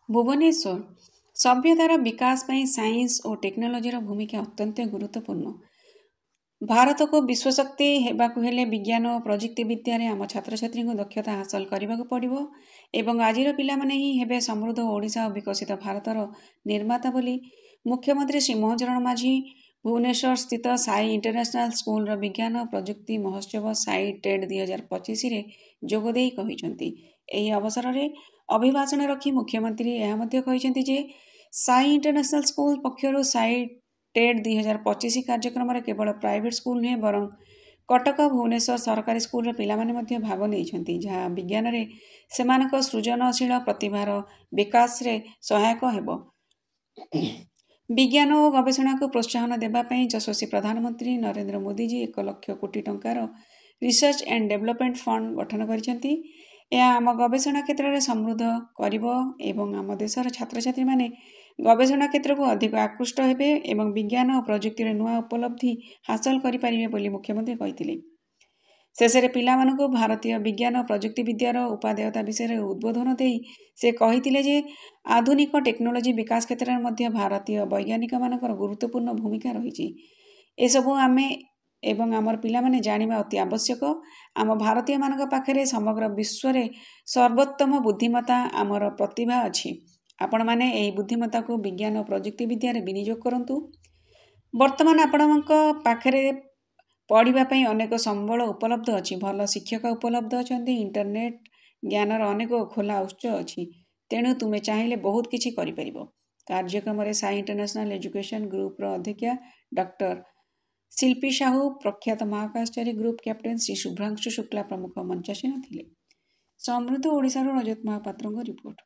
भुवनेश्वर सभ्यतार विकास ପାଇଁ ସାଇନ୍ସ ଓ ଟେକ୍ନୋଲୋଜିର ଭୂମିକା ଅତ୍ୟନ୍ତ ଗୁରୁତ୍ୱପୂର୍ଣ୍ଣ। ଭାରତକୁ ବିଶ୍ୱଶକ୍ତି ହେବାକୁ ହେଲେ ବିଜ୍ଞାନ ଓ ପ୍ରଯୁକ୍ତି ବିଦ୍ୟାରେ ଆମ ଛାତ୍ରଛାତ୍ରୀଙ୍କୁ ଦକ୍ଷତା ହାସଲ କରିବାକୁ ପଡ଼ିବ ଏବଂ ଆଜିର ପିଲାମାନେ ହିଁ ହେବେ ସମୃଦ୍ଧ ଓଡ଼ିଶା ଓ ବିକଶିତ ଭାରତର ନିର୍ମାତା ବୋଲି ମୁଖ୍ୟମନ୍ତ୍ରୀ ଶ୍ରୀ ମୋହନ ଚରଣ ମାଝୀ ଭୁବନେଶ୍ୱର ସ୍ଥିତ ସାଇ ଇଣ୍ଟରନ୍ୟାସନାଲ ସ୍କୁଲର ବିଜ୍ଞାନ ଓ ପ୍ରଯୁକ୍ତି ମହୋତ୍ସବ ସାଇ ଟେଡ୍ 2025ରେ ଯୋଗଦେଇ କହିଛନ୍ତି। ଏହି ଅବସରରେ ଅଭିଭାଷଣ ରଖି ମୁଖ୍ୟମନ୍ତ୍ରୀ ଏହା ମଧ୍ୟ କହିଛନ୍ତି ଯେ ସାଇ ଇଣ୍ଟରନ୍ୟାସନାଲ ସ୍କୁଲ ପକ୍ଷରୁ ସାଇ ଟେଡ୍ 2025 କାର୍ଯ୍ୟକ୍ରମରେ କେବଳ ପ୍ରାଇଭେଟ୍ ସ୍କୁଲ ନୁହେଁ ବରଂ କଟକ ଭୁବନେଶ୍ୱର ସରକାରୀ ସ୍କୁଲର ପିଲାମାନେ ମଧ୍ୟ ଭାଗ ନେଇଛନ୍ତି, ଯାହା ବିଜ୍ଞାନରେ ସେମାନଙ୍କ ସୃଜନଶୀଳ ପ୍ରତିଭାର ବିକାଶରେ ସହାୟକ ହେବ। ବିଜ୍ଞାନ ଓ ଗବେଷଣାକୁ ପ୍ରୋତ୍ସାହନ ଦେବା ପାଇଁ ଯଶସ୍ୱୀ ପ୍ରଧାନମନ୍ତ୍ରୀ ନରେନ୍ଦ୍ର ମୋଦିଜୀ 1 ଲକ୍ଷ କୋଟି ଟଙ୍କାର ରିସର୍ଚ୍ଚ ଆଣ୍ଡ ଡେଭଲପମେଣ୍ଟ ଫଣ୍ଡ ଗଠନ କରିଛନ୍ତି। ଏହା ଆମ ଗବେଷଣା କ୍ଷେତ୍ରରେ ସମୃଦ୍ଧ କରିବ ଏବଂ ଆମ ଦେଶର ଛାତ୍ରଛାତ୍ରୀମାନେ ଗବେଷଣା କ୍ଷେତ୍ରକୁ ଅଧିକ ଆକୃଷ୍ଟ ହେବେ ଏବଂ ବିଜ୍ଞାନ ଓ ପ୍ରଯୁକ୍ତିର ନୂଆ ଉପଲବ୍ଧି ହାସଲ କରିପାରିବେ ବୋଲି ମୁଖ୍ୟମନ୍ତ୍ରୀ କହିଥିଲେ। ଶେଷରେ ପିଲାମାନଙ୍କୁ ଭାରତୀୟ ବିଜ୍ଞାନ ଓ ପ୍ରଯୁକ୍ତି ବିଦ୍ୟାର ଉପାଦେୟତା ବିଷୟରେ ଉଦ୍ବୋଧନ ଦେଇ ସେ କହିଥିଲେ ଯେ ଆଧୁନିକ ଟେକ୍ନୋଲୋଜି ବିକାଶ କ୍ଷେତ୍ରରେ ମଧ୍ୟ ଭାରତୀୟ ବୈଜ୍ଞାନିକମାନଙ୍କର ଗୁରୁତ୍ୱପୂର୍ଣ୍ଣ ଭୂମିକା ରହିଛି। ଏସବୁ ଆମେ ଏବଂ ଆମର ପିଲାମାନେ ଜାଣିବା ଅତି ଆବଶ୍ୟକ। ଆମ ଭାରତୀୟମାନଙ୍କ ପାଖରେ ସମଗ୍ର ବିଶ୍ୱରେ ସର୍ବୋତ୍ତମ ବୁଦ୍ଧିମତ୍ତା ଆମର ପ୍ରତିଭା ଅଛି। ଆପଣମାନେ ଏହି ବୁଦ୍ଧିମତ୍ତାକୁ ବିଜ୍ଞାନ ଓ ପ୍ରଯୁକ୍ତି ବିଦ୍ୟାରେ ବିନିଯୋଗ କରନ୍ତୁ। ବର୍ତ୍ତମାନ ଆପଣଙ୍କ ପାଖରେ ପଢ଼ିବା ପାଇଁ ଅନେକ ସମ୍ବଳ ଉପଲବ୍ଧ ଅଛି, ଭଲ ଶିକ୍ଷକ ଉପଲବ୍ଧ ଅଛନ୍ତି, ଇଣ୍ଟରନେଟ୍ ଜ୍ଞାନର ଅନେକ ଖୋଲା ଉତ୍ସ ଅଛି, ତେଣୁ ତୁମେ ଚାହିଁଲେ ବହୁତ କିଛି କରିପାରିବ। କାର୍ଯ୍ୟକ୍ରମରେ ସାଇ ଇଣ୍ଟରନ୍ୟାସନାଲ ଏଜୁକେସନ ଗ୍ରୁପର ଅଧ୍ୟକ୍ଷା ଡକ୍ଟର ଶିଳ୍ପୀ ସାହୁ, ପ୍ରଖ୍ୟାତ ମହାକାଶଚାରୀ ଗ୍ରୁପ କ୍ୟାପ୍ଟେନ ଶ୍ରୀ ଶୁଭ୍ରାଂଶୁ ଶୁକ୍ଲା ପ୍ରମୁଖ ମଞ୍ଚାସୀନ ଥିଲେ। ସମୃଦ୍ଧ ଓଡ଼ିଶାରୁ ରଜତ ମହାପାତ୍ରଙ୍କ ରିପୋର୍ଟ।